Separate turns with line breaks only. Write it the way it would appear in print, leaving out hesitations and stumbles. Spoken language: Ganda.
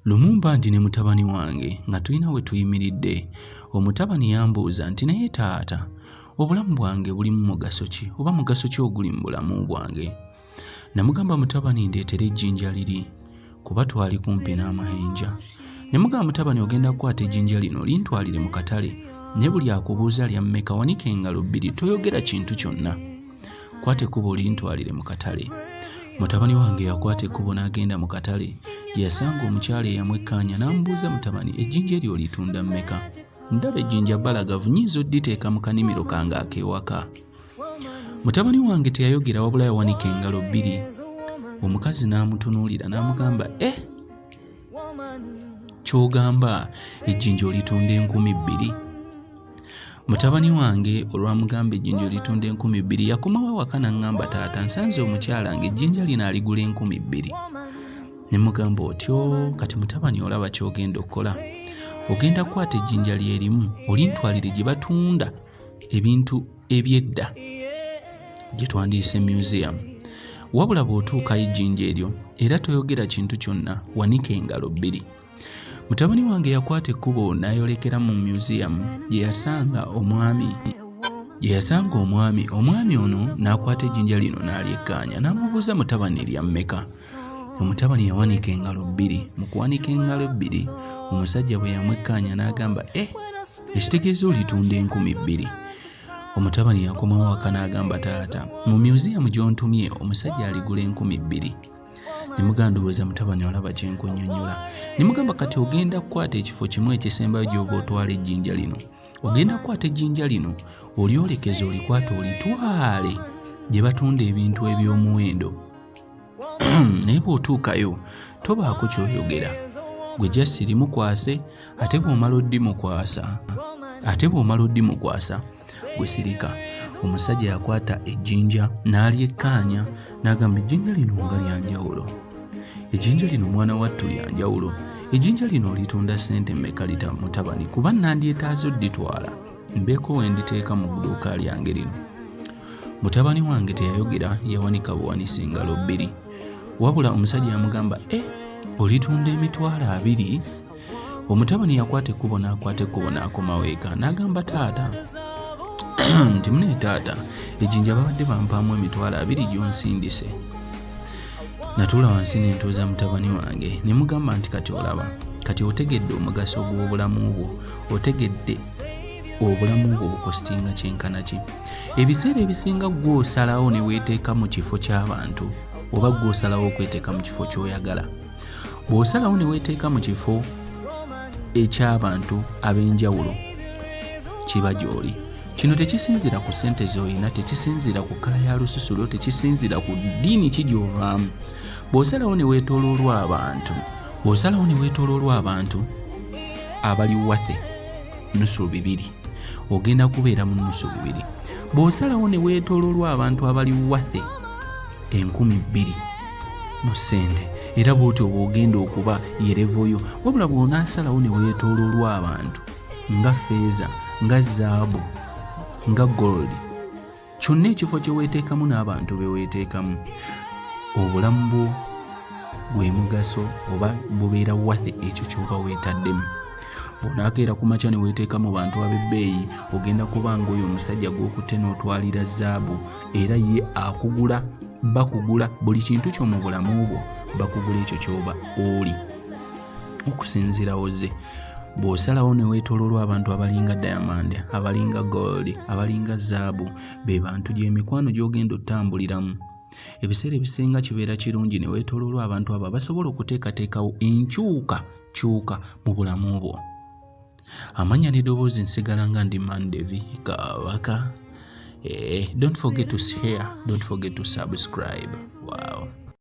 Lumumba ndi ne mutabani wange nga tulina we tuyimiridde. Omutabani yambuuza nti naye taata, obulamu bwange bulimu mugaso ki oba mugaso ki oguli mu bulamu bwange? Namugamba mutabani ndeetera ejjinja liri kuba twali kumpi n'amahenja. Ne mugamba mutabani ogenda kukwata ejjinja lino lintwalire mu katale, ne buli akubuuza lya mmeka wanike engalo bbiri toyogera kintu kyonna. Kwata ekkubo lintwalire mu katale. Mutabani wange yakwata ekkubo n'agenda mu katale, gye yasanga omukyala eyamwekkaanya n'amubuuza mutabani ejjinja eryo litunda mmeka? Ndaba ejjinja balagavu nnyinza odditeeka mu kanimiro kange ak'ewaka. Mutabani wange teyayogera wabula yawanika engalo bbiri. Omukazi n'amutunuulira n'amugamba ky'ogamba ejjinja olitunda 2,000? Mutabani wange olwamugamba ejjinja olitunda 2,000 yakomawo awaka n'aŋŋamba taata nsanze omukyala ng'ejjinja lino aligula 2,000. Ne mugamba otyo kati mutabani olaba ky'ogenda okukola. Ogenda kukwata ejjinja lyerimu olintwalire gye batunda ebintu eby'edda gye twandiyise museum. Wabula bw'otuukayo ejjinja eryo era toyogera kintu kyonna, wanika engalo bbiri. Mutabani wange yakwata ekkubo n'ayolekera mu museum gye yasanga omwami. Omwami ono n'akwata ejjinja lino n'alyekkaanya n'amubuuza mutabani lya mmeka. Omutabani yawanika engalo bbiri. Mu kuwanika engalo bbiri omusajja bwe yamwekkaanya n'agamba ekitegeeza olitunda 2,000. Omutabani yakomawo waka n'agamba taata mu museum gy'ontumye omusajja aligula 2,000. Ne mugamba ndowooza mutabani olaba kye nkunnyonnyola. Ne mugamba kati ogenda kukwata ekifo kimu ekisembayo gy'oba otwala ejjinja lino. Ogenda kukwata ejjinja lino olyolekeza olikwata olitwale gye batunda ebintu eby'omuwendo. Naye bw'otuukayo tobaako ky'oyogera. Gwe jjasi limukwase ate bw'omala oddimukwasa gwe sirika. Omusajja yakwata ejjinja n'alyekkaanya n'agamba ejjinja lino nga lyanjawulo. Ejjinja lino mwana wattu lyanjawulo. Ejjinja lino olitunda ssente mmeka lita mutabani kuba nandyetaaze odditwala mbeeko we nditeeka mu dduuka lyange lino. Mutabani wange teyayogera, yawanika buwanisa engalo bbiri. Wabula omusajja yamugamba olitunda 2,000? Omutabani yakwata ekkubo n'akomawo eka n'agamba taata nti mune taata ejjinja babadde bampaamu 2,000 gy'onsindise. Natuula wansi ne ntuuza mutabani wange ne mugamba nti kati olaba kati otegedde omugaso gw'obulamu bwo, otegedde obulamu bwo bukositinga kyenkana ki. Ebiseera ebisinga gw'osalawo ne weeteeka mu kifo ky'abantu oba gw'osalawo okweteeka mu kifo ky'oyagala. Bw'osalawo ne weeteeka mu kifo eky'abantu ab'enjawulo kiba gy'oli. Kino tekisinzira ku ssente z'olina, tekisinzira ku kkala ya lususu lwo, tekisinzira ku ddiini ki gy'ovaamu. Bw'osalawo ne weetooloolwa abantu abali wathe nusu 2, ogenda kubeera mu nusu 2. Bw'osalawo ne weetooloolwa abantu abali wathe 2,000 mu ssente, era bw'otyo bw'ogenda okuba yerevoyo. Wabula bw'onaasalawo ne weetooloolwa abantu nga ffeeza, nga zaabu, nga gold, kyonna ekifo kye weeteekamu n'abantu be weeteekamu, obulamu bwo gwe mugaso oba bubeera wathe ekyo ky'oba weetaddemu. Bw'onaakeera ku makya ne weeteekamu bantu ab'ebbeeyi, ogenda kuba ng'oyo omusajja gw'okutte n'otwalira zaabu, era ye akugula, bakugula buli kintu kyo mu bulamu bwo, bakugula ekyo ky'oba oli okusinziirawo ze. Bw'osalawo ne weetooloolwa abantu abalinga diamond, abalinga gold, abalinga zaabu, be bantu gy'emikwano gy'ogenda otambuliramu. Ebiseera ebisinga kibeera kirungi ne weetooloolwa abantu abo abasobola okuteekateekawo enkyukakyuka mu bulamu bwo. Amanya n'eddoboozi nsigala nga ndi Mandevi Kabaka. Don't forget to share, don't forget to subscribe. Wow.